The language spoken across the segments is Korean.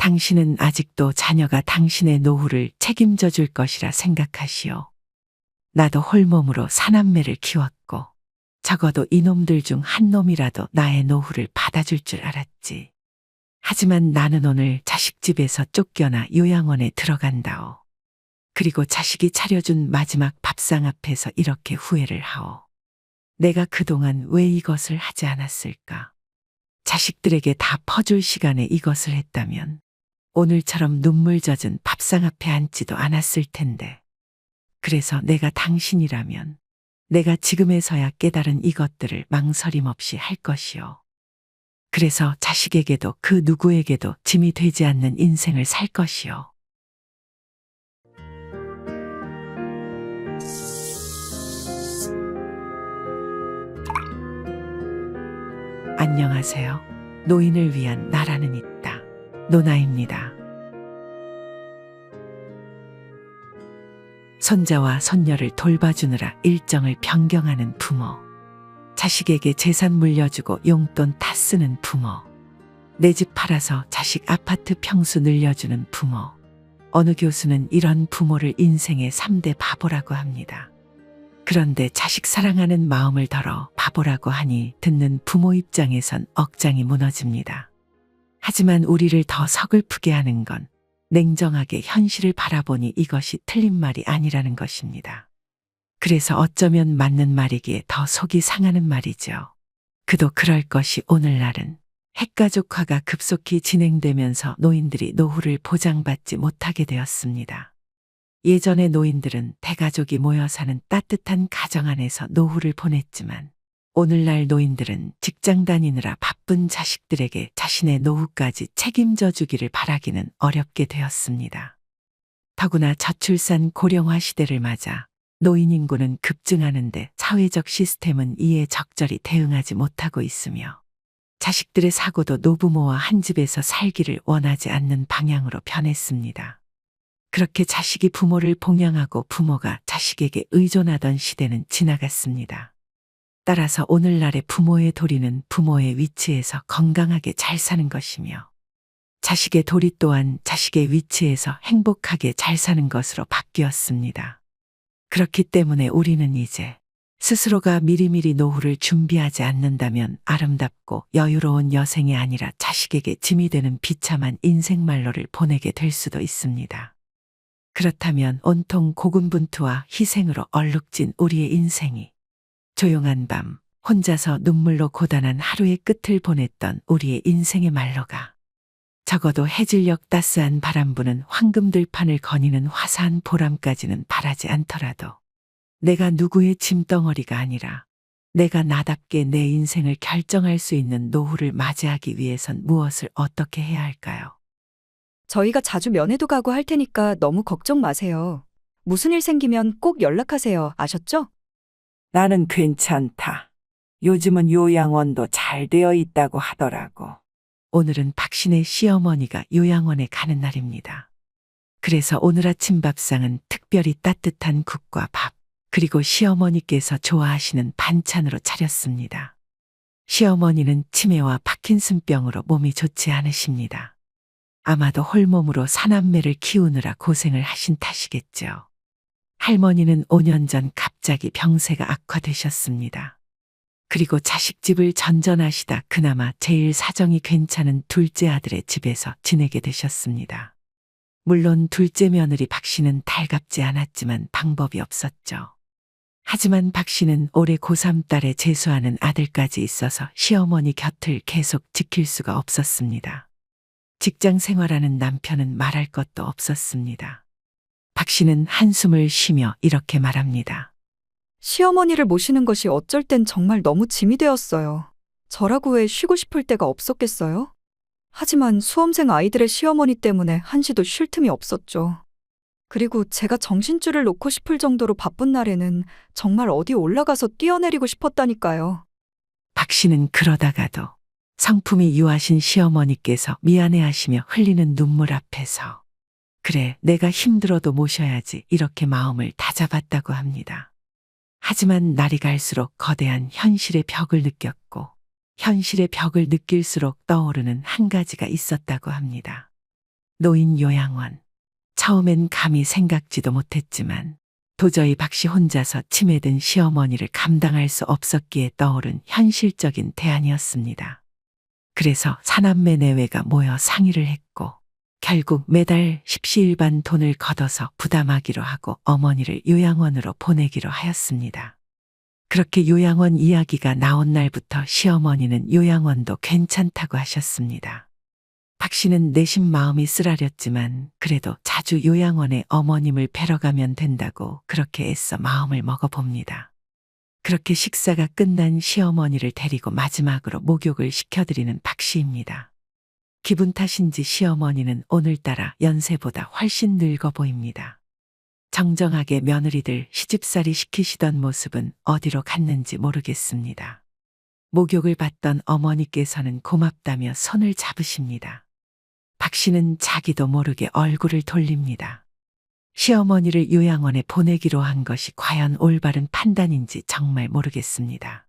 당신은 아직도 자녀가 당신의 노후를 책임져 줄 것이라 생각하시오. 나도 홀몸으로 사남매를 키웠고 적어도 이놈들 중 한 놈이라도 나의 노후를 받아줄 줄 알았지. 하지만 나는 오늘 자식 집에서 쫓겨나 요양원에 들어간다오. 그리고 자식이 차려준 마지막 밥상 앞에서 이렇게 후회를 하오. 내가 그동안 왜 이것을 하지 않았을까? 자식들에게 다 퍼줄 시간에 이것을 했다면 오늘처럼 눈물 젖은 밥상 앞에 앉지도 않았을 텐데. 그래서 내가 당신이라면 내가 지금에서야 깨달은 이것들을 망설임 없이 할 것이오. 그래서 자식에게도 그 누구에게도 짐이 되지 않는 인생을 살 것이오. 안녕하세요. 노인을 위한 나라는 있다. 노나입니다. 손자와 손녀를 돌봐주느라 일정을 변경하는 부모. 자식에게 재산 물려주고 용돈 다 쓰는 부모. 내 집 팔아서 자식 아파트 평수 늘려주는 부모. 어느 교수는 이런 부모를 인생의 3대 바보라고 합니다. 그런데 자식 사랑하는 마음을 덜어 바보라고 하니 듣는 부모 입장에선 억장이 무너집니다. 하지만 우리를 더 서글프게 하는 건 냉정하게 현실을 바라보니 이것이 틀린 말이 아니라는 것입니다. 그래서 어쩌면 맞는 말이기에 더 속이 상하는 말이죠. 그도 그럴 것이 오늘날은 핵가족화가 급속히 진행되면서 노인들이 노후를 보장받지 못하게 되었습니다. 예전의 노인들은 대가족이 모여 사는 따뜻한 가정 안에서 노후를 보냈지만 오늘날 노인들은 직장 다니느라 바쁜 자식들에게 자신의 노후까지 책임져 주기를 바라기는 어렵게 되었습니다. 더구나 저출산 고령화 시대를 맞아 노인 인구는 급증하는데 사회적 시스템은 이에 적절히 대응하지 못하고 있으며 자식들의 사고도 노부모와 한 집에서 살기를 원하지 않는 방향으로 변했습니다. 그렇게 자식이 부모를 봉양하고 부모가 자식에게 의존하던 시대는 지나갔습니다. 따라서 오늘날의 부모의 도리는 부모의 위치에서 건강하게 잘 사는 것이며 자식의 도리 또한 자식의 위치에서 행복하게 잘 사는 것으로 바뀌었습니다. 그렇기 때문에 우리는 이제 스스로가 미리미리 노후를 준비하지 않는다면 아름답고 여유로운 여생이 아니라 자식에게 짐이 되는 비참한 인생말로를 보내게 될 수도 있습니다. 그렇다면 온통 고군분투와 희생으로 얼룩진 우리의 인생이 조용한 밤 혼자서 눈물로 고단한 하루의 끝을 보냈던 우리의 인생의 말로가 적어도 해질녘 따스한 바람 부는 황금들판을 거니는 화사한 보람까지는 바라지 않더라도 내가 누구의 짐덩어리가 아니라 내가 나답게 내 인생을 결정할 수 있는 노후를 맞이하기 위해선 무엇을 어떻게 해야 할까요? 저희가 자주 면회도 가고 할 테니까 너무 걱정 마세요. 무슨 일 생기면 꼭 연락하세요. 아셨죠? 나는 괜찮다. 요즘은 요양원도 잘 되어 있다고 하더라고. 오늘은 박신의 시어머니가 요양원에 가는 날입니다. 그래서 오늘 아침 밥상은 특별히 따뜻한 국과 밥, 그리고 시어머니께서 좋아하시는 반찬으로 차렸습니다. 시어머니는 치매와 파킨슨병으로 몸이 좋지 않으십니다. 아마도 홀몸으로 사남매를 키우느라 고생을 하신 탓이겠죠. 할머니는 5년 전 갑자기 병세가 악화되셨습니다. 그리고 자식집을 전전하시다 그나마 제일 사정이 괜찮은 둘째 아들의 집에서 지내게 되셨습니다. 물론 둘째 며느리 박 씨는 달갑지 않았지만 방법이 없었죠. 하지만 박 씨는 올해 고3 딸에 재수하는 아들까지 있어서 시어머니 곁을 계속 지킬 수가 없었습니다. 직장 생활하는 남편은 말할 것도 없었습니다. 박 씨는 한숨을 쉬며 이렇게 말합니다. 시어머니를 모시는 것이 어쩔 땐 정말 너무 짐이 되었어요. 저라고 왜 쉬고 싶을 때가 없었겠어요? 하지만 수험생 아이들의 시어머니 때문에 한시도 쉴 틈이 없었죠. 그리고 제가 정신줄을 놓고 싶을 정도로 바쁜 날에는 정말 어디 올라가서 뛰어내리고 싶었다니까요. 박 씨는 그러다가도 성품이 유하신 시어머니께서 미안해하시며 흘리는 눈물 앞에서 그래, 내가 힘들어도 모셔야지 이렇게 마음을 다잡았다고 합니다. 하지만 날이 갈수록 거대한 현실의 벽을 느꼈고 현실의 벽을 느낄수록 떠오르는 한 가지가 있었다고 합니다. 노인 요양원. 처음엔 감히 생각지도 못했지만 도저히 박 씨 혼자서 치매든 시어머니를 감당할 수 없었기에 떠오른 현실적인 대안이었습니다. 그래서 사남매 내외가 모여 상의를 했고 결국 매달 십시일반 돈을 걷어서 부담하기로 하고 어머니를 요양원으로 보내기로 하였습니다. 그렇게 요양원 이야기가 나온 날부터 시어머니는 요양원도 괜찮다고 하셨습니다. 박 씨는 내심 마음이 쓰라렸지만 그래도 자주 요양원에 어머님을 뵈러 가면 된다고 그렇게 애써 마음을 먹어봅니다. 그렇게 식사가 끝난 시어머니를 데리고 마지막으로 목욕을 시켜드리는 박 씨입니다. 기분 탓인지 시어머니는 오늘따라 연세보다 훨씬 늙어 보입니다. 정정하게 며느리들 시집살이 시키시던 모습은 어디로 갔는지 모르겠습니다. 목욕을 받던 어머니께서는 고맙다며 손을 잡으십니다. 박 씨는 자기도 모르게 얼굴을 돌립니다. 시어머니를 요양원에 보내기로 한 것이 과연 올바른 판단인지 정말 모르겠습니다.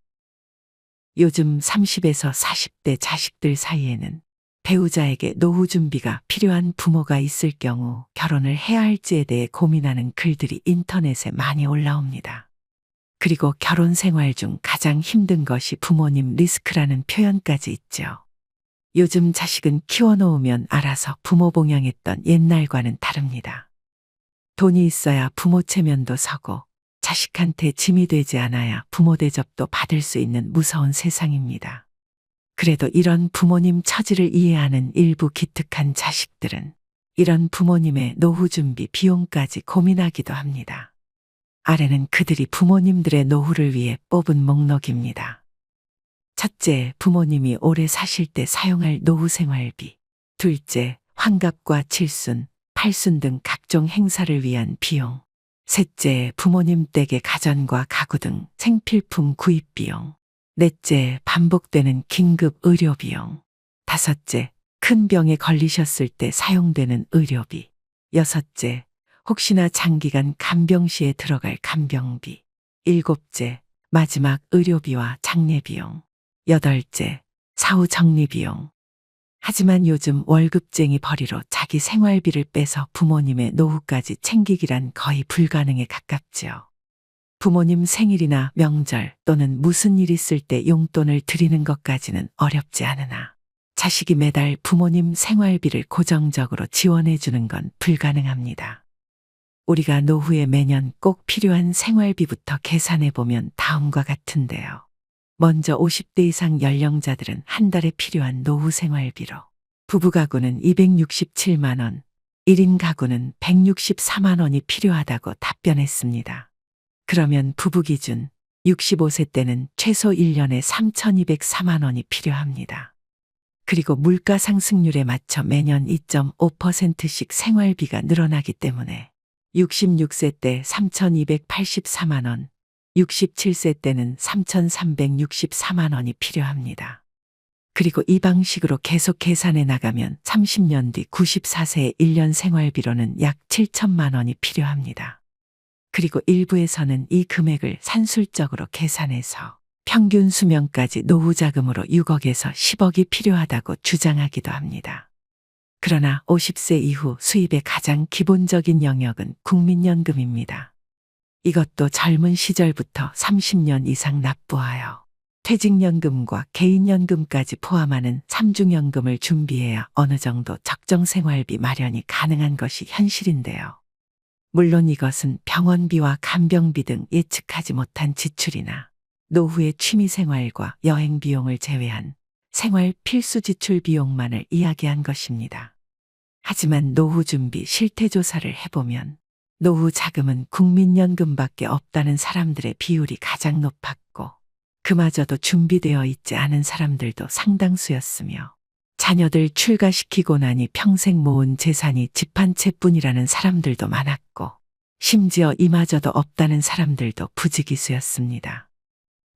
요즘 30에서 40대 자식들 사이에는 배우자에게 노후 준비가 필요한 부모가 있을 경우 결혼을 해야 할지에 대해 고민하는 글들이 인터넷에 많이 올라옵니다. 그리고 결혼 생활 중 가장 힘든 것이 부모님 리스크라는 표현까지 있죠. 요즘 자식은 키워놓으면 알아서 부모 봉양했던 옛날과는 다릅니다. 돈이 있어야 부모 체면도 서고 자식한테 짐이 되지 않아야 부모 대접도 받을 수 있는 무서운 세상입니다. 그래도 이런 부모님 처지를 이해하는 일부 기특한 자식들은 이런 부모님의 노후 준비 비용까지 고민하기도 합니다. 아래는 그들이 부모님들의 노후를 위해 뽑은 목록입니다. 첫째, 부모님이 오래 사실 때 사용할 노후 생활비. 둘째, 환갑과 칠순, 팔순 등 각종 행사를 위한 비용. 셋째, 부모님 댁의 가전과 가구 등 생필품 구입 비용. 넷째, 반복되는 긴급 의료 비용. 다섯째, 큰 병에 걸리셨을 때 사용되는 의료비. 여섯째, 혹시나 장기간 간병 시에 들어갈 간병비. 일곱째, 마지막 의료비와 장례비용. 여덟째, 사후 정리비용. 하지만 요즘 월급쟁이 벌이로 자기 생활비를 빼서 부모님의 노후까지 챙기기란 거의 불가능에 가깝지요. 부모님 생일이나 명절 또는 무슨 일 있을 때 용돈을 드리는 것까지는 어렵지 않으나 자식이 매달 부모님 생활비를 고정적으로 지원해 주는 건 불가능합니다. 우리가 노후에 매년 꼭 필요한 생활비부터 계산해 보면 다음과 같은데요. 먼저 50대 이상 연령자들은 한 달에 필요한 노후 생활비로 부부 가구는 267만 원, 1인 가구는 164만 원이 필요하다고 답변했습니다. 그러면 부부 기준 65세 때는 최소 1년에 3,204만 원이 필요합니다. 그리고 물가 상승률에 맞춰 매년 2.5%씩 생활비가 늘어나기 때문에 66세 때 3,284만 원, 67세 때는 3,364만 원이 필요합니다. 그리고 이 방식으로 계속 계산해 나가면 30년 뒤 94세의 1년 생활비로는 약 7천만 원이 필요합니다. 그리고 일부에서는 이 금액을 산술적으로 계산해서 평균 수명까지 노후 자금으로 6억에서 10억이 필요하다고 주장하기도 합니다. 그러나 50세 이후 수입의 가장 기본적인 영역은 국민연금입니다. 이것도 젊은 시절부터 30년 이상 납부하여 퇴직연금과 개인연금까지 포함하는 삼중연금을 준비해야 어느 정도 적정 생활비 마련이 가능한 것이 현실인데요. 물론 이것은 병원비와 간병비 등 예측하지 못한 지출이나 노후의 취미생활과 여행 비용을 제외한 생활 필수 지출 비용만을 이야기한 것입니다. 하지만 노후 준비 실태조사를 해보면 노후 자금은 국민연금밖에 없다는 사람들의 비율이 가장 높았고 그마저도 준비되어 있지 않은 사람들도 상당수였으며 자녀들 출가시키고 나니 평생 모은 재산이 집 한 채뿐이라는 사람들도 많았고 심지어 이마저도 없다는 사람들도 부지기수였습니다.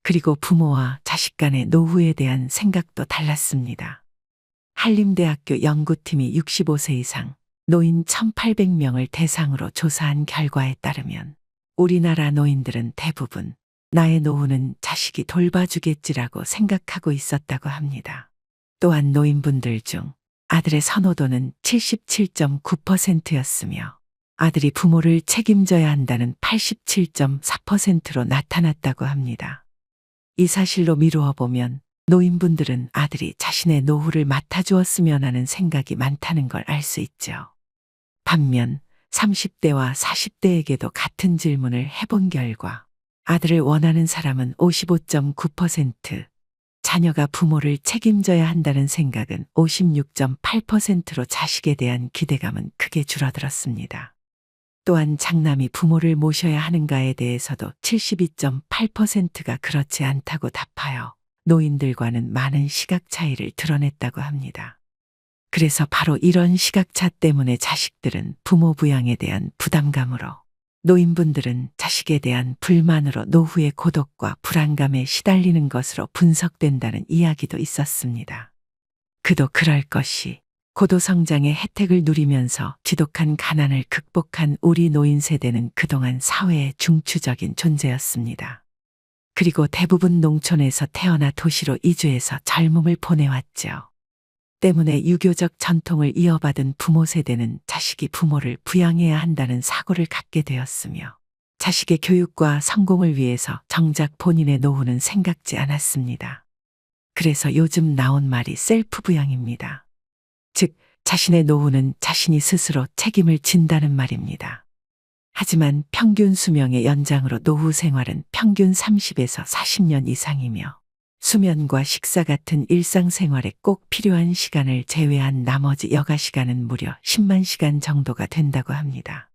그리고 부모와 자식 간의 노후에 대한 생각도 달랐습니다. 한림대학교 연구팀이 65세 이상 노인 1,800명을 대상으로 조사한 결과에 따르면 우리나라 노인들은 대부분 나의 노후는 자식이 돌봐주겠지라고 생각하고 있었다고 합니다. 또한 노인분들 중 아들의 선호도는 77.9%였으며 아들이 부모를 책임져야 한다는 87.4%로 나타났다고 합니다. 이 사실로 미루어 보면 노인분들은 아들이 자신의 노후를 맡아주었으면 하는 생각이 많다는 걸 알 수 있죠. 반면 30대와 40대에게도 같은 질문을 해본 결과 아들을 원하는 사람은 55.9%, 자녀가 부모를 책임져야 한다는 생각은 56.8%로 자식에 대한 기대감은 크게 줄어들었습니다. 또한 장남이 부모를 모셔야 하는가에 대해서도 72.8%가 그렇지 않다고 답하여 노인들과는 많은 시각 차이를 드러냈다고 합니다. 그래서 바로 이런 시각차 때문에 자식들은 부모 부양에 대한 부담감으로, 노인분들은 자식에 대한 불만으로 노후의 고독과 불안감에 시달리는 것으로 분석된다는 이야기도 있었습니다. 그도 그럴 것이 고도 성장의 혜택을 누리면서 지독한 가난을 극복한 우리 노인 세대는 그동안 사회의 중추적인 존재였습니다. 그리고 대부분 농촌에서 태어나 도시로 이주해서 젊음을 보내왔죠. 때문에 유교적 전통을 이어받은 부모 세대는 자식이 부모를 부양해야 한다는 사고를 갖게 되었으며 자식의 교육과 성공을 위해서 정작 본인의 노후는 생각지 않았습니다. 그래서 요즘 나온 말이 셀프 부양입니다. 즉, 자신의 노후는 자신이 스스로 책임을 진다는 말입니다. 하지만 평균 수명의 연장으로 노후 생활은 평균 30에서 40년 이상이며 수면과 식사 같은 일상생활에 꼭 필요한 시간을 제외한 나머지 여가 시간은 무려 10만 시간 정도가 된다고 합니다.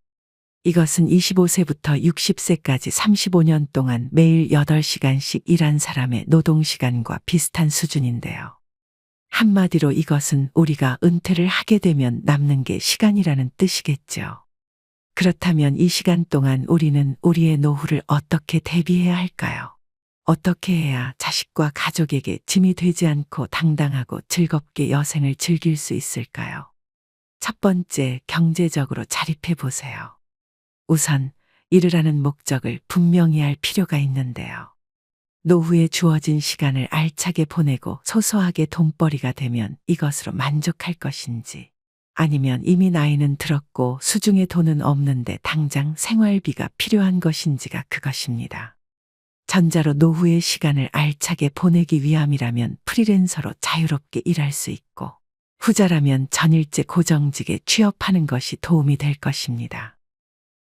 이것은 25세부터 60세까지 35년 동안 매일 8시간씩 일한 사람의 노동시간과 비슷한 수준인데요. 한마디로 이것은 우리가 은퇴를 하게 되면 남는 게 시간이라는 뜻이겠죠. 그렇다면 이 시간 동안 우리는 우리의 노후를 어떻게 대비해야 할까요? 어떻게 해야 자식과 가족에게 짐이 되지 않고 당당하고 즐겁게 여생을 즐길 수 있을까요? 첫 번째, 경제적으로 자립해 보세요. 우선 이르라는 목적을 분명히 할 필요가 있는데요. 노후에 주어진 시간을 알차게 보내고 소소하게 돈벌이가 되면 이것으로 만족할 것인지, 아니면 이미 나이는 들었고 수중에 돈은 없는데 당장 생활비가 필요한 것인지가 그것입니다. 전자로 노후의 시간을 알차게 보내기 위함이라면 프리랜서로 자유롭게 일할 수 있고, 후자라면 전일제 고정직에 취업하는 것이 도움이 될 것입니다.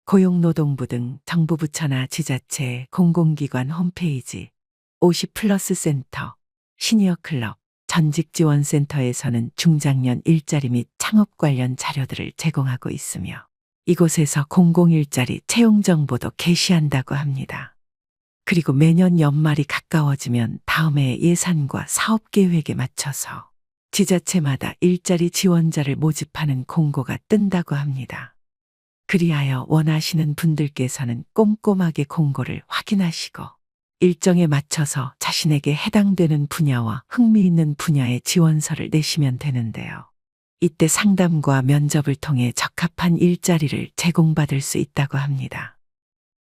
고용노동부 등 정부 부처나 지자체, 공공기관 홈페이지, 50플러스 센터, 시니어 클럽, 전직지원센터에서는 중장년 일자리 및 창업 관련 자료들을 제공하고 있으며 이곳에서 공공일자리 채용 정보도 게시한다고 합니다. 그리고 매년 연말이 가까워지면 다음 해의 예산과 사업 계획에 맞춰서 지자체마다 일자리 지원자를 모집하는 공고가 뜬다고 합니다. 그리하여 원하시는 분들께서는 꼼꼼하게 공고를 확인하시고 일정에 맞춰서 자신에게 해당되는 분야와 흥미있는 분야의 지원서를 내시면 되는데요. 이때 상담과 면접을 통해 적합한 일자리를 제공받을 수 있다고 합니다.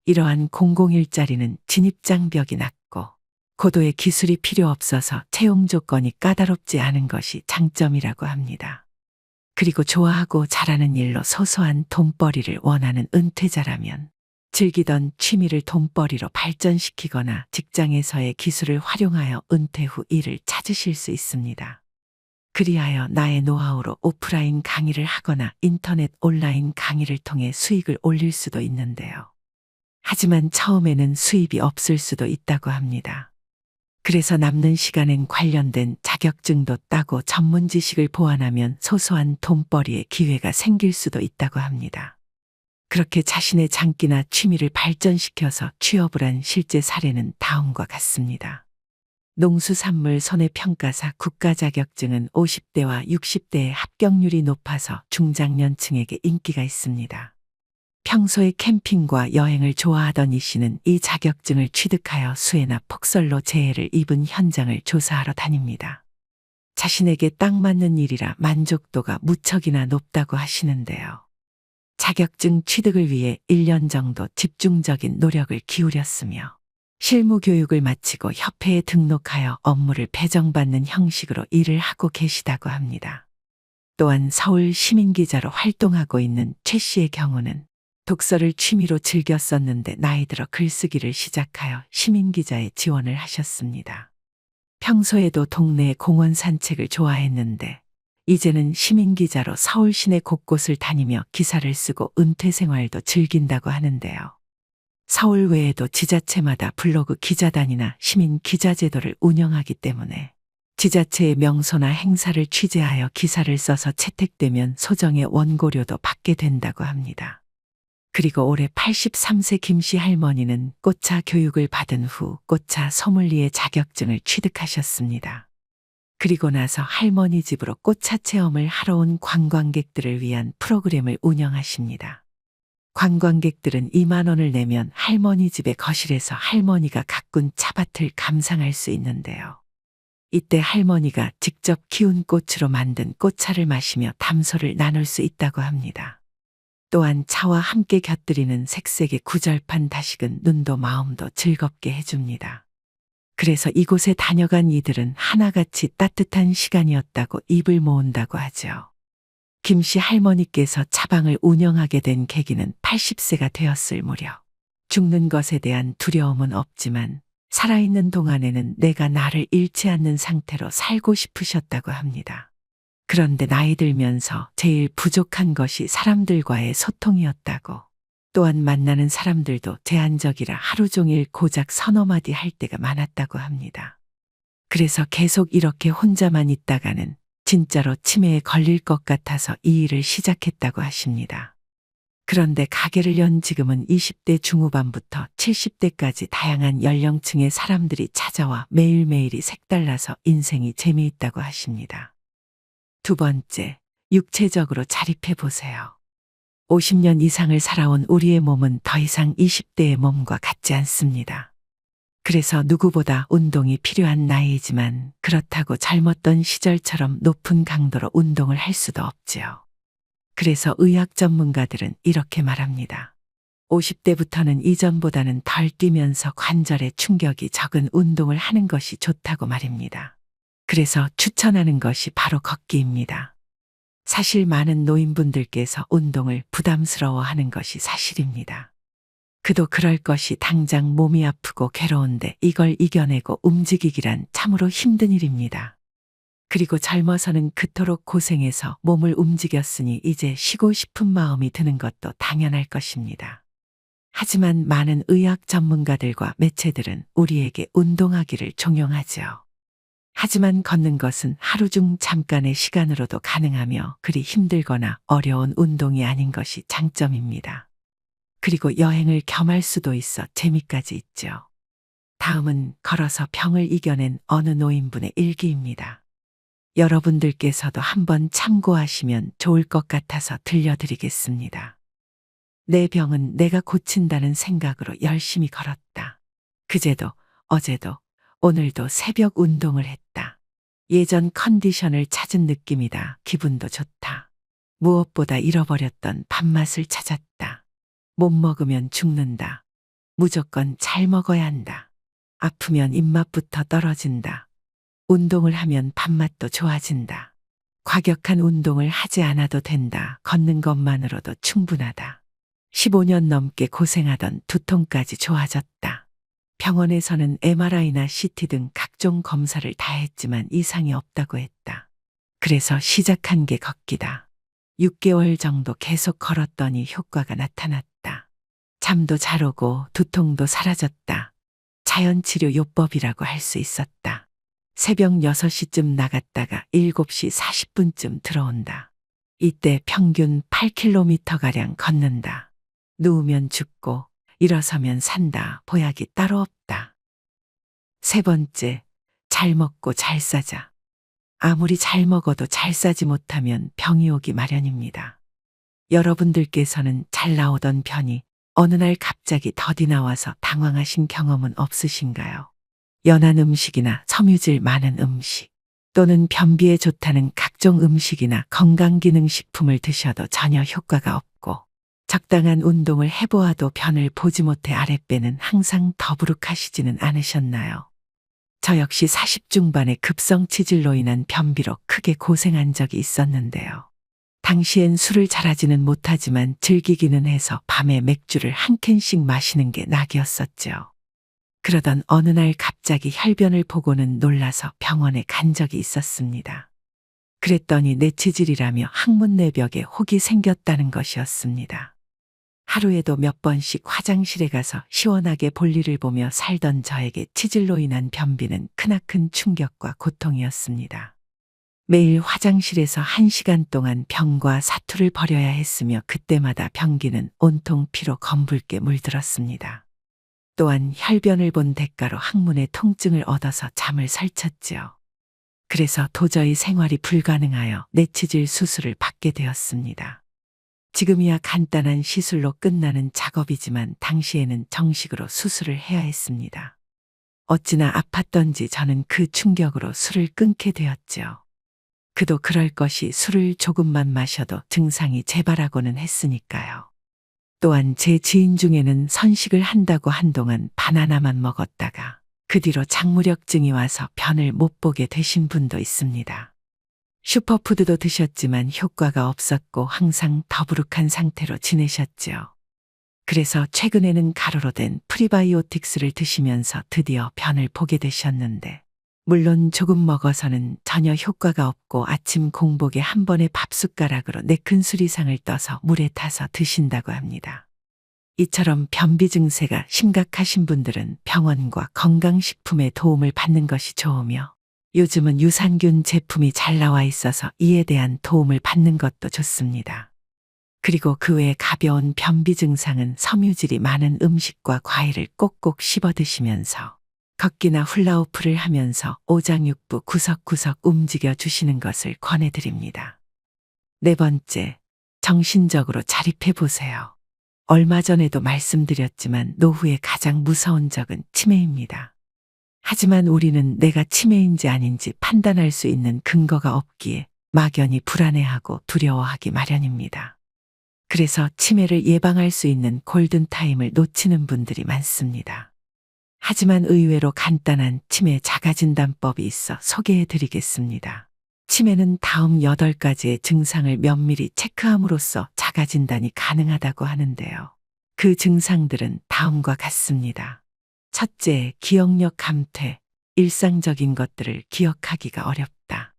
이러한 공공일자리는 진입장벽이 낮고 고도의 기술이 필요 없어서 채용 조건이 까다롭지 않은 것이 장점이라고 합니다. 그리고 좋아하고 잘하는 일로 소소한 돈벌이를 원하는 은퇴자라면 즐기던 취미를 돈벌이로 발전시키거나 직장에서의 기술을 활용하여 은퇴 후 일을 찾으실 수 있습니다. 그리하여 나의 노하우로 오프라인 강의를 하거나 인터넷 온라인 강의를 통해 수익을 올릴 수도 있는데요. 하지만 처음에는 수입이 없을 수도 있다고 합니다. 그래서 남는 시간엔 관련된 자격증도 따고 전문 지식을 보완하면 소소한 돈벌이의 기회가 생길 수도 있다고 합니다. 그렇게 자신의 장기나 취미를 발전시켜서 취업을 한 실제 사례는 다음과 같습니다. 농수산물 손해평가사 국가자격증은 50대와 60대의 합격률이 높아서 중장년층에게 인기가 있습니다. 평소에 캠핑과 여행을 좋아하던 이 씨는 이 자격증을 취득하여 수해나 폭설로 재해를 입은 현장을 조사하러 다닙니다. 자신에게 딱 맞는 일이라 만족도가 무척이나 높다고 하시는데요. 자격증 취득을 위해 1년 정도 집중적인 노력을 기울였으며 실무 교육을 마치고 협회에 등록하여 업무를 배정받는 형식으로 일을 하고 계시다고 합니다. 또한 서울 시민기자로 활동하고 있는 최 씨의 경우는 독서를 취미로 즐겼었는데 나이 들어 글쓰기를 시작하여 시민기자에 지원을 하셨습니다. 평소에도 동네 공원 산책을 좋아했는데 이제는 시민기자로 서울 시내 곳곳을 다니며 기사를 쓰고 은퇴 생활도 즐긴다고 하는데요. 서울 외에도 지자체마다 블로그 기자단이나 시민 기자제도를 운영하기 때문에 지자체의 명소나 행사를 취재하여 기사를 써서 채택되면 소정의 원고료도 받게 된다고 합니다. 그리고 올해 83세 김씨 할머니는 꽃차 교육을 받은 후 꽃차 소믈리에 자격증을 취득하셨습니다. 그리고 나서 할머니 집으로 꽃차 체험을 하러 온 관광객들을 위한 프로그램을 운영하십니다. 관광객들은 2만 원을 내면 할머니 집의 거실에서 할머니가 가꾼 차밭을 감상할 수 있는데요. 이때 할머니가 직접 키운 꽃으로 만든 꽃차를 마시며 담소를 나눌 수 있다고 합니다. 또한 차와 함께 곁들이는 색색의 구절판 다식은 눈도 마음도 즐겁게 해줍니다. 그래서 이곳에 다녀간 이들은 하나같이 따뜻한 시간이었다고 입을 모은다고 하죠. 김씨 할머니께서 차방을 운영하게 된 계기는 80세가 되었을 무렵. 죽는 것에 대한 두려움은 없지만 살아있는 동안에는 내가 나를 잃지 않는 상태로 살고 싶으셨다고 합니다. 그런데 나이 들면서 제일 부족한 것이 사람들과의 소통이었다고. 또한 만나는 사람들도 제한적이라 하루 종일 고작 서너 마디 할 때가 많았다고 합니다. 그래서 계속 이렇게 혼자만 있다가는 진짜로 치매에 걸릴 것 같아서 이 일을 시작했다고 하십니다. 그런데 가게를 연 지금은 20대 중후반부터 70대까지 다양한 연령층의 사람들이 찾아와 매일매일이 색달라서 인생이 재미있다고 하십니다. 두 번째, 육체적으로 자립해 보세요. 50년 이상을 살아온 우리의 몸은 더 이상 20대의 몸과 같지 않습니다. 그래서 누구보다 운동이 필요한 나이이지만 그렇다고 젊었던 시절처럼 높은 강도로 운동을 할 수도 없지요. 그래서 의학 전문가들은 이렇게 말합니다. 50대부터는 이전보다는 덜 뛰면서 관절에 충격이 적은 운동을 하는 것이 좋다고 말입니다. 그래서 추천하는 것이 바로 걷기입니다. 사실 많은 노인분들께서 운동을 부담스러워하는 것이 사실입니다. 그도 그럴 것이 당장 몸이 아프고 괴로운데 이걸 이겨내고 움직이기란 참으로 힘든 일입니다. 그리고 젊어서는 그토록 고생해서 몸을 움직였으니 이제 쉬고 싶은 마음이 드는 것도 당연할 것입니다. 하지만 많은 의학 전문가들과 매체들은 우리에게 운동하기를 종용하죠. 하지만 걷는 것은 하루 중 잠깐의 시간으로도 가능하며 그리 힘들거나 어려운 운동이 아닌 것이 장점입니다. 그리고 여행을 겸할 수도 있어 재미까지 있죠. 다음은 걸어서 병을 이겨낸 어느 노인분의 일기입니다. 여러분들께서도 한번 참고하시면 좋을 것 같아서 들려드리겠습니다. 내 병은 내가 고친다는 생각으로 열심히 걸었다. 그제도, 어제도, 오늘도 새벽 운동을 했다. 예전 컨디션을 찾은 느낌이다. 기분도 좋다. 무엇보다 잃어버렸던 밥맛을 찾았다. 못 먹으면 죽는다. 무조건 잘 먹어야 한다. 아프면 입맛부터 떨어진다. 운동을 하면 밥맛도 좋아진다. 과격한 운동을 하지 않아도 된다. 걷는 것만으로도 충분하다. 15년 넘게 고생하던 두통까지 좋아졌다. 병원에서는 MRI나 CT 등 각종 검사를 다 했지만 이상이 없다고 했다. 그래서 시작한 게 걷기다. 6개월 정도 계속 걸었더니 효과가 나타났다. 잠도 잘 오고 두통도 사라졌다. 자연치료 요법이라고 할 수 있었다. 새벽 6시쯤 나갔다가 7시 40분쯤 들어온다. 이때 평균 8km가량 걷는다. 누우면 죽고 일어서면 산다. 보약이 따로 없다. 세 번째, 잘 먹고 잘 싸자. 아무리 잘 먹어도 잘 싸지 못하면 병이 오기 마련입니다. 여러분들께서는 잘 나오던 편이 어느 날 갑자기 더디 나와서 당황하신 경험은 없으신가요? 연한 음식이나 섬유질 많은 음식 또는 변비에 좋다는 각종 음식이나 건강기능식품을 드셔도 전혀 효과가 없고 적당한 운동을 해보아도 변을 보지 못해 아랫배는 항상 더부룩하시지는 않으셨나요? 저 역시 40 중반의 급성 치질로 인한 변비로 크게 고생한 적이 있었는데요. 당시엔 술을 잘하지는 못하지만 즐기기는 해서 밤에 맥주를 한 캔씩 마시는 게 낙이었었죠. 그러던 어느 날 갑자기 혈변을 보고는 놀라서 병원에 간 적이 있었습니다. 그랬더니 뇌치질이라며 항문 내벽에 혹이 생겼다는 것이었습니다. 하루에도 몇 번씩 화장실에 가서 시원하게 볼일을 보며 살던 저에게 치질로 인한 변비는 크나큰 충격과 고통이었습니다. 매일 화장실에서 1시간 동안 병과 사투를 벌여야 했으며 그때마다 변기는 온통 피로 검붉게 물들었습니다. 또한 혈변을 본 대가로 항문에 통증을 얻어서 잠을 설쳤지요. 그래서 도저히 생활이 불가능하여 뇌치질 수술을 받게 되었습니다. 지금이야 간단한 시술로 끝나는 작업이지만 당시에는 정식으로 수술을 해야 했습니다. 어찌나 아팠던지 저는 그 충격으로 술을 끊게 되었죠. 그도 그럴 것이 술을 조금만 마셔도 증상이 재발하고는 했으니까요. 또한 제 지인 중에는 선식을 한다고 한동안 바나나만 먹었다가 그 뒤로 장무력증이 와서 변을 못 보게 되신 분도 있습니다. 슈퍼푸드도 드셨지만 효과가 없었고 항상 더부룩한 상태로 지내셨지요. 그래서 최근에는 가루로 된 프리바이오틱스를 드시면서 드디어 변을 보게 되셨는데 물론 조금 먹어서는 전혀 효과가 없고 아침 공복에 한 번에 밥숟가락으로 4큰술 이상을 떠서 물에 타서 드신다고 합니다. 이처럼 변비 증세가 심각하신 분들은 병원과 건강식품의 도움을 받는 것이 좋으며 요즘은 유산균 제품이 잘 나와 있어서 이에 대한 도움을 받는 것도 좋습니다. 그리고 그 외에 가벼운 변비 증상은 섬유질이 많은 음식과 과일을 꼭꼭 씹어 드시면서 걷기나 훌라후프를 하면서 오장육부 구석구석 움직여 주시는 것을 권해드립니다. 4번째, 정신적으로 자립해 보세요. 얼마 전에도 말씀드렸지만 노후에 가장 무서운 적은 치매입니다. 하지만 우리는 내가 치매인지 아닌지 판단할 수 있는 근거가 없기에 막연히 불안해하고 두려워하기 마련입니다. 그래서 치매를 예방할 수 있는 골든타임을 놓치는 분들이 많습니다. 하지만 의외로 간단한 치매 자가진단법이 있어 소개해 드리겠습니다. 치매는 다음 8가지의 증상을 면밀히 체크함으로써 자가진단이 가능하다고 하는데요. 그 증상들은 다음과 같습니다. 첫째, 기억력 감퇴, 일상적인 것들을 기억하기가 어렵다.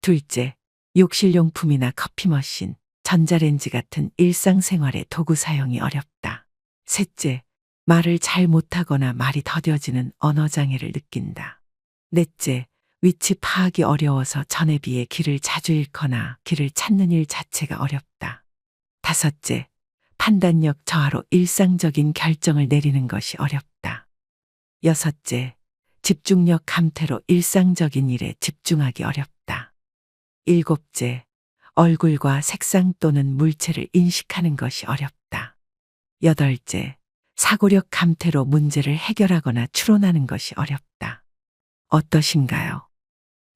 둘째, 욕실용품이나 커피머신, 전자레인지 같은 일상생활의 도구 사용이 어렵다. 셋째, 말을 잘 못하거나 말이 더뎌지는 언어장애를 느낀다. 넷째, 위치 파악이 어려워서 전에 비해 길을 자주 잃거나 길을 찾는 일 자체가 어렵다. 다섯째, 판단력 저하로 일상적인 결정을 내리는 것이 어렵다. 여섯째, 집중력 감퇴로 일상적인 일에 집중하기 어렵다. 일곱째, 얼굴과 색상 또는 물체를 인식하는 것이 어렵다. 여덟째, 사고력 감퇴로 문제를 해결하거나 추론하는 것이 어렵다. 어떠신가요?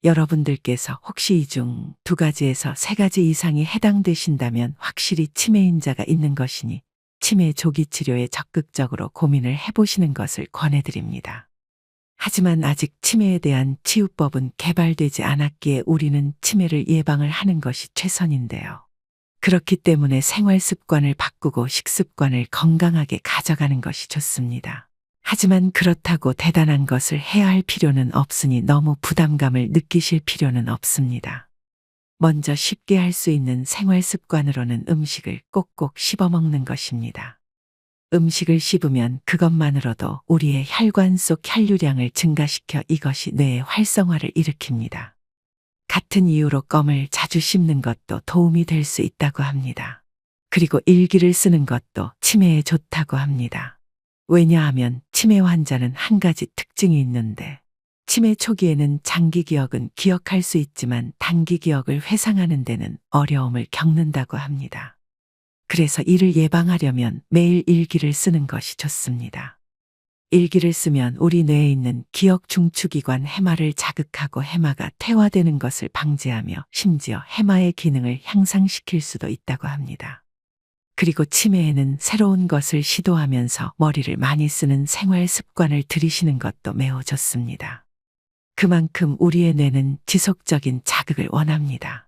여러분들께서 혹시 이 중 2가지에서 3가지 이상이 해당되신다면 확실히 치매인자가 있는 것이니 치매 조기 치료에 적극적으로 고민을 해보시는 것을 권해드립니다. 하지만 아직 치매에 대한 치유법은 개발되지 않았기에 우리는 치매를 예방을 하는 것이 최선인데요. 그렇기 때문에 생활 습관을 바꾸고 식습관을 건강하게 가져가는 것이 좋습니다. 하지만 그렇다고 대단한 것을 해야 할 필요는 없으니 너무 부담감을 느끼실 필요는 없습니다. 먼저 쉽게 할 수 있는 생활 습관으로는 음식을 꼭꼭 씹어 먹는 것입니다. 음식을 씹으면 그것만으로도 우리의 혈관 속 혈류량을 증가시켜 이것이 뇌의 활성화를 일으킵니다. 같은 이유로 껌을 자주 씹는 것도 도움이 될 수 있다고 합니다. 그리고 일기를 쓰는 것도 치매에 좋다고 합니다. 왜냐하면 치매 환자는 한 가지 특징이 있는데 치매 초기에는 장기 기억은 기억할 수 있지만 단기 기억을 회상하는 데는 어려움을 겪는다고 합니다. 그래서 이를 예방하려면 매일 일기를 쓰는 것이 좋습니다. 일기를 쓰면 우리 뇌에 있는 기억 중추기관 해마를 자극하고 해마가 퇴화되는 것을 방지하며 심지어 해마의 기능을 향상시킬 수도 있다고 합니다. 그리고 치매에는 새로운 것을 시도하면서 머리를 많이 쓰는 생활 습관을 들이시는 것도 매우 좋습니다. 그만큼 우리의 뇌는 지속적인 자극을 원합니다.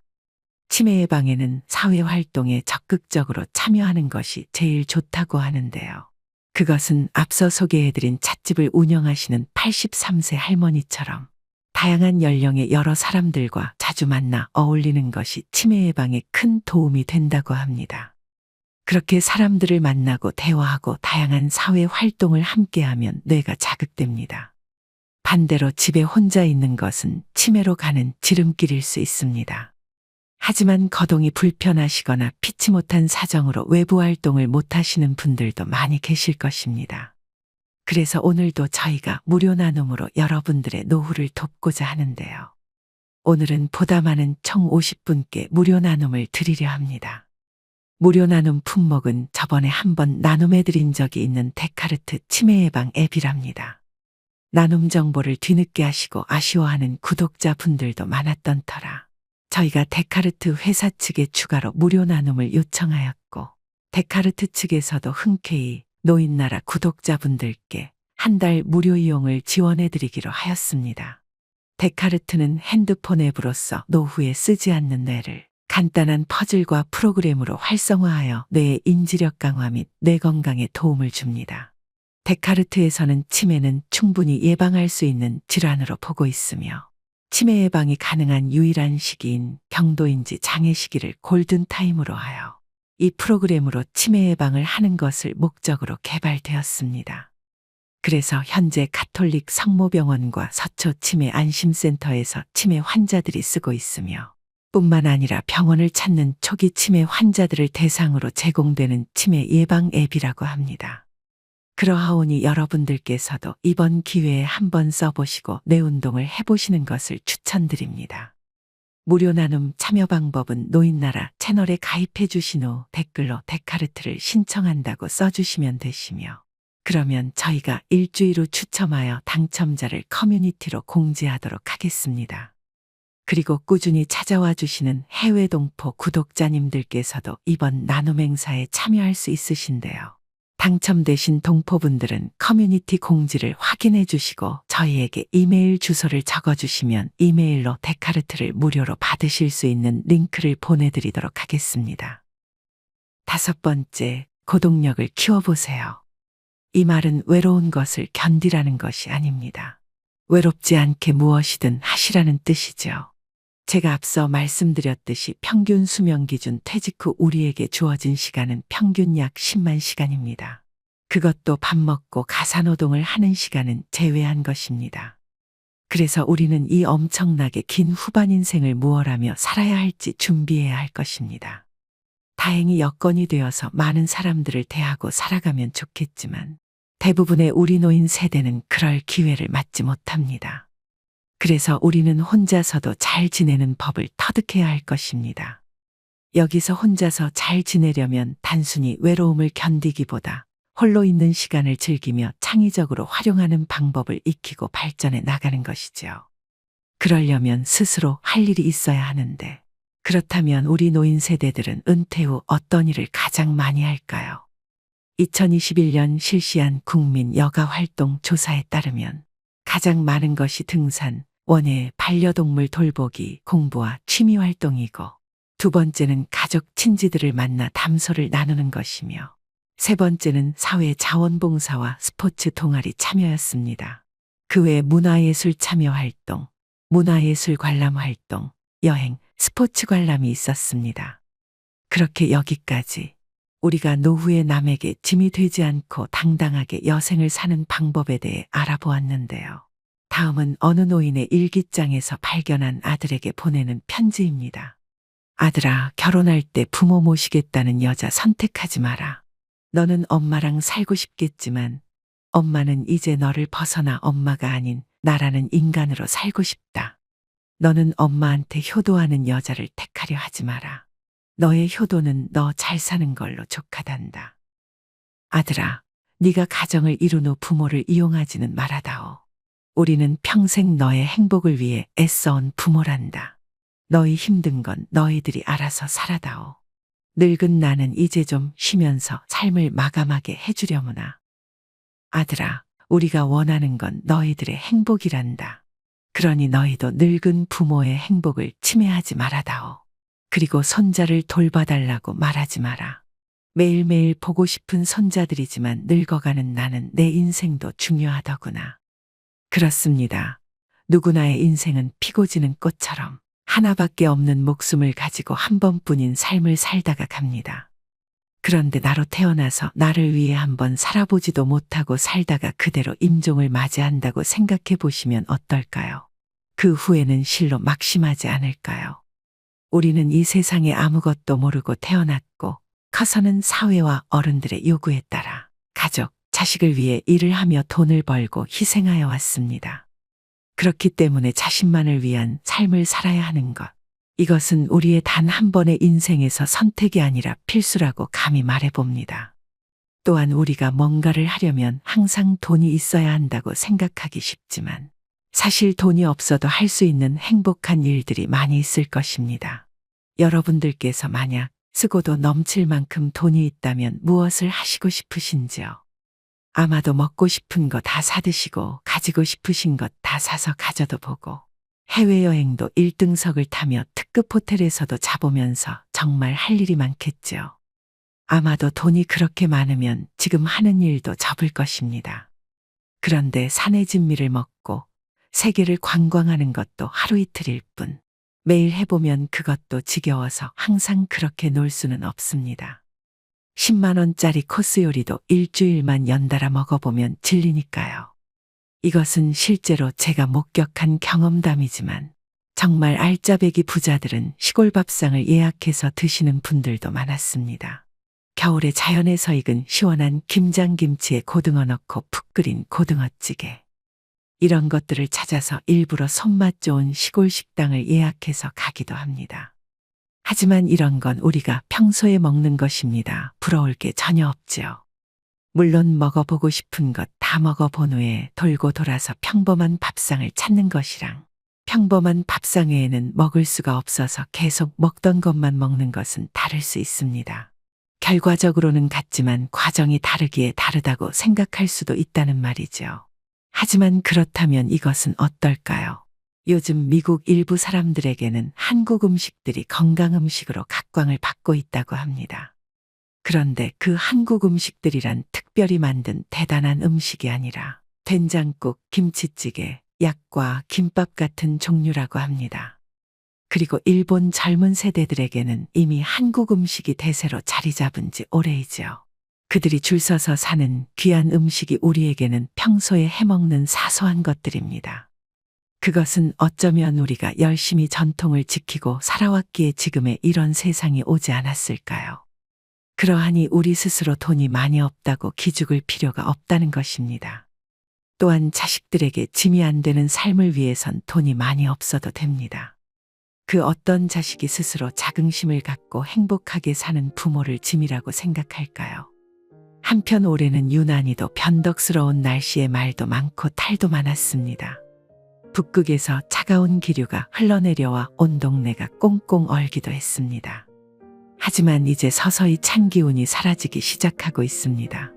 치매 예방에는 사회 활동에 적극적으로 참여하는 것이 제일 좋다고 하는데요. 그것은 앞서 소개해드린 찻집을 운영하시는 83세 할머니처럼 다양한 연령의 여러 사람들과 자주 만나 어울리는 것이 치매 예방에 큰 도움이 된다고 합니다. 그렇게 사람들을 만나고 대화하고 다양한 사회 활동을 함께하면 뇌가 자극됩니다. 반대로 집에 혼자 있는 것은 치매로 가는 지름길일 수 있습니다. 하지만 거동이 불편하시거나 피치 못한 사정으로 외부 활동을 못하시는 분들도 많이 계실 것입니다. 그래서 오늘도 저희가 무료 나눔으로 여러분들의 노후를 돕고자 하는데요. 오늘은 보다 많은 총 50분께 무료 나눔을 드리려 합니다. 무료 나눔 품목은 저번에 한번 나눔해드린 적이 있는 데카르트 치매 예방 앱이랍니다. 나눔 정보를 뒤늦게 하시고 아쉬워하는 구독자분들도 많았던 터라 저희가 데카르트 회사 측에 추가로 무료 나눔을 요청하였고 데카르트 측에서도 흔쾌히 노인나라 구독자분들께 한 달 무료 이용을 지원해드리기로 하였습니다. 데카르트는 핸드폰 앱으로서 노후에 쓰지 않는 뇌를 간단한 퍼즐과 프로그램으로 활성화하여 뇌의 인지력 강화 및 뇌 건강에 도움을 줍니다. 데카르트에서는 치매는 충분히 예방할 수 있는 질환으로 보고 있으며 치매 예방이 가능한 유일한 시기인 경도인지 장애 시기를 골든타임으로 하여 이 프로그램으로 치매 예방을 하는 것을 목적으로 개발되었습니다. 그래서 현재 가톨릭 성모병원과 서초 치매 안심센터에서 치매 환자들이 쓰고 있으며 뿐만 아니라 병원을 찾는 초기 치매 환자들을 대상으로 제공되는 치매 예방 앱이라고 합니다. 그러하오니 여러분들께서도 이번 기회에 한번 써보시고 뇌운동을 해보시는 것을 추천드립니다. 무료 나눔 참여 방법은 노인나라 채널에 가입해 주신 후 댓글로 데카르트를 신청한다고 써주시면 되시며 그러면 저희가 일주일 후 추첨하여 당첨자를 커뮤니티로 공지하도록 하겠습니다. 그리고 꾸준히 찾아와 주시는 해외 동포 구독자님들께서도 이번 나눔 행사에 참여할 수 있으신데요. 당첨되신 동포분들은 커뮤니티 공지를 확인해 주시고 저희에게 이메일 주소를 적어주시면 이메일로 데카르트를 무료로 받으실 수 있는 링크를 보내드리도록 하겠습니다. 5번째, 고동력을 키워보세요. 이 말은 외로운 것을 견디라는 것이 아닙니다. 외롭지 않게 무엇이든 하시라는 뜻이죠. 제가 앞서 말씀드렸듯이 평균 수명 기준 퇴직 후 우리에게 주어진 시간은 평균 약 10만 시간입니다. 그것도 밥 먹고 가사노동을 하는 시간은 제외한 것입니다. 그래서 우리는 이 엄청나게 긴 후반 인생을 무엇하며 살아야 할지 준비해야 할 것입니다. 다행히 여건이 되어서 많은 사람들을 대하고 살아가면 좋겠지만 대부분의 우리 노인 세대는 그럴 기회를 맞지 못합니다. 그래서 우리는 혼자서도 잘 지내는 법을 터득해야 할 것입니다. 여기서 혼자서 잘 지내려면 단순히 외로움을 견디기보다 홀로 있는 시간을 즐기며 창의적으로 활용하는 방법을 익히고 발전해 나가는 것이죠. 그러려면 스스로 할 일이 있어야 하는데 그렇다면 우리 노인 세대들은 은퇴 후 어떤 일을 가장 많이 할까요? 2021년 실시한 국민 여가 활동 조사에 따르면 가장 많은 것이 등산, 원예, 반려동물 돌보기, 공부와 취미 활동이고 두 번째는 가족 친지들을 만나 담소를 나누는 것이며 세 번째는 사회 자원봉사와 스포츠 동아리 참여였습니다. 그 외 문화예술 참여 활동, 문화예술 관람 활동, 여행, 스포츠 관람이 있었습니다. 그렇게 여기까지 우리가 노후에 남에게 짐이 되지 않고 당당하게 여생을 사는 방법에 대해 알아보았는데요. 다음은 어느 노인의 일기장에서 발견한 아들에게 보내는 편지입니다. 아들아, 결혼할 때 부모 모시겠다는 여자 선택하지 마라. 너는 엄마랑 살고 싶겠지만 엄마는 이제 너를 벗어나 엄마가 아닌 나라는 인간으로 살고 싶다. 너는 엄마한테 효도하는 여자를 택하려 하지 마라. 너의 효도는 너 잘 사는 걸로 족하단다. 아들아, 네가 가정을 이룬 후 부모를 이용하지는 말아다오. 우리는 평생 너의 행복을 위해 애써온 부모란다. 너희 힘든 건 너희들이 알아서 살아다오. 늙은 나는 이제 좀 쉬면서 삶을 마감하게 해주려무나. 아들아, 우리가 원하는 건 너희들의 행복이란다. 그러니 너희도 늙은 부모의 행복을 침해하지 말아다오. 그리고 손자를 돌봐달라고 말하지 마라. 매일매일 보고 싶은 손자들이지만 늙어가는 나는 내 인생도 중요하더구나. 그렇습니다. 누구나의 인생은 피고 지는 꽃처럼 하나밖에 없는 목숨을 가지고 한 번뿐인 삶을 살다가 갑니다. 그런데 나로 태어나서 나를 위해 한번 살아보지도 못하고 살다가 그대로 임종을 맞이한다고 생각해 보시면 어떨까요? 그 후에는 실로 막심하지 않을까요? 우리는 이 세상에 아무것도 모르고 태어났고 커서는 사회와 어른들의 요구에 따라 가족, 자식을 위해 일을 하며 돈을 벌고 희생하여 왔습니다. 그렇기 때문에 자신만을 위한 삶을 살아야 하는 것. 이것은 우리의 단 한 번의 인생에서 선택이 아니라 필수라고 감히 말해봅니다. 또한 우리가 뭔가를 하려면 항상 돈이 있어야 한다고 생각하기 쉽지만 사실 돈이 없어도 할 수 있는 행복한 일들이 많이 있을 것입니다. 여러분들께서 만약 쓰고도 넘칠 만큼 돈이 있다면 무엇을 하시고 싶으신지요? 아마도 먹고 싶은 거 다 사드시고 가지고 싶으신 것 다 사서 가져도 보고 해외여행도 1등석을 타며 특급 호텔에서도 자보면서 정말 할 일이 많겠죠. 아마도 돈이 그렇게 많으면 지금 하는 일도 접을 것입니다. 그런데 산의 진미를 먹고 세계를 관광하는 것도 하루 이틀일 뿐 매일 해보면 그것도 지겨워서 항상 그렇게 놀 수는 없습니다. 10만 원짜리 코스 요리도 일주일만 연달아 먹어보면 질리니까요. 이것은 실제로 제가 목격한 경험담이지만 정말 알짜배기 부자들은 시골 밥상을 예약해서 드시는 분들도 많았습니다. 겨울에 자연에서 익은 시원한 김장김치에 고등어 넣고 푹 끓인 고등어찌개. 이런 것들을 찾아서 일부러 손맛 좋은 시골 식당을 예약해서 가기도 합니다. 하지만 이런 건 우리가 평소에 먹는 것입니다. 부러울 게 전혀 없지요. 물론 먹어보고 싶은 것 다 먹어본 후에 돌고 돌아서 평범한 밥상을 찾는 것이랑 평범한 밥상 외에는 먹을 수가 없어서 계속 먹던 것만 먹는 것은 다를 수 있습니다. 결과적으로는 같지만 과정이 다르기에 다르다고 생각할 수도 있다는 말이죠. 하지만 그렇다면 이것은 어떨까요? 요즘 미국 일부 사람들에게는 한국 음식들이 건강 음식으로 각광을 받고 있다고 합니다. 그런데 그 한국 음식들이란 특별히 만든 대단한 음식이 아니라 된장국, 김치찌개, 약과 김밥 같은 종류라고 합니다. 그리고 일본 젊은 세대들에게는 이미 한국 음식이 대세로 자리 잡은 지 오래이지요. 그들이 줄 서서 사는 귀한 음식이 우리에게는 평소에 해먹는 사소한 것들입니다. 그것은 어쩌면 우리가 열심히 전통을 지키고 살아왔기에 지금의 이런 세상이 오지 않았을까요? 그러하니 우리 스스로 돈이 많이 없다고 기죽을 필요가 없다는 것입니다. 또한 자식들에게 짐이 안 되는 삶을 위해선 돈이 많이 없어도 됩니다. 그 어떤 자식이 스스로 자긍심을 갖고 행복하게 사는 부모를 짐이라고 생각할까요? 한편 올해는 유난히도 변덕스러운 날씨에 말도 많고 탈도 많았습니다. 북극에서 차가운 기류가 흘러내려와 온 동네가 꽁꽁 얼기도 했습니다. 하지만 이제 서서히 찬 기운이 사라지기 시작하고 있습니다.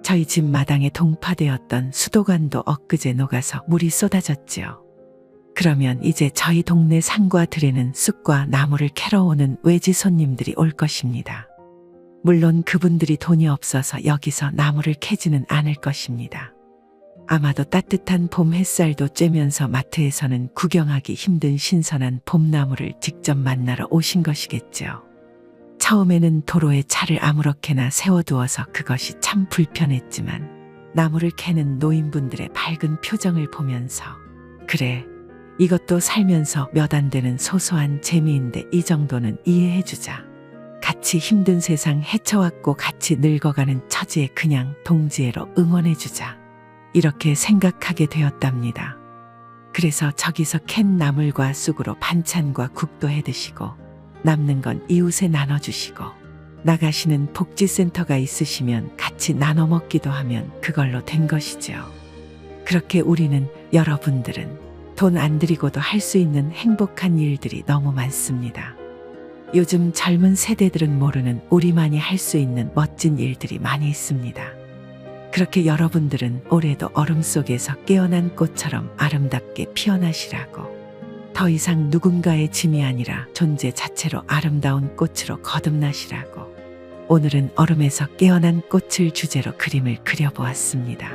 저희 집 마당에 동파되었던 수도관도 엊그제 녹아서 물이 쏟아졌지요. 그러면 이제 저희 동네 산과 들에는 쑥과 나무를 캐러 오는 외지 손님들이 올 것입니다. 물론 그분들이 돈이 없어서 여기서 나무를 캐지는 않을 것입니다. 아마도 따뜻한 봄 햇살도 쬐면서 마트에서는 구경하기 힘든 신선한 봄나무를 직접 만나러 오신 것이겠죠. 처음에는 도로에 차를 아무렇게나 세워두어서 그것이 참 불편했지만 나무를 캐는 노인분들의 밝은 표정을 보면서 그래, 이것도 살면서 몇 안 되는 소소한 재미인데 이 정도는 이해해주자. 같이 힘든 세상 헤쳐왔고 같이 늙어가는 처지에 그냥 동지애로 응원해주자. 이렇게 생각하게 되었답니다. 그래서 저기서 캔 나물과 쑥으로 반찬과 국도 해드시고 남는 건 이웃에 나눠주시고 나가시는 복지센터가 있으시면 같이 나눠 먹기도 하면 그걸로 된 것이죠. 그렇게 우리는, 여러분들은 돈 안 들이고도 할 수 있는 행복한 일들이 너무 많습니다. 요즘 젊은 세대들은 모르는 우리만이 할 수 있는 멋진 일들이 많이 있습니다. 그렇게 여러분들은 올해도 얼음 속에서 깨어난 꽃처럼 아름답게 피어나시라고. 더 이상 누군가의 짐이 아니라 존재 자체로 아름다운 꽃으로 거듭나시라고. 오늘은 얼음에서 깨어난 꽃을 주제로 그림을 그려보았습니다.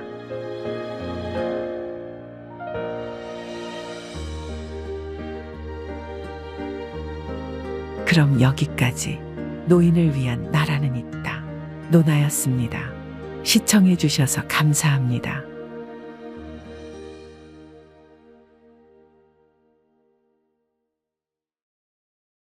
그럼 여기까지 노인을 위한 나라는 있다. 노나였습니다. 시청해 주셔서 감사합니다.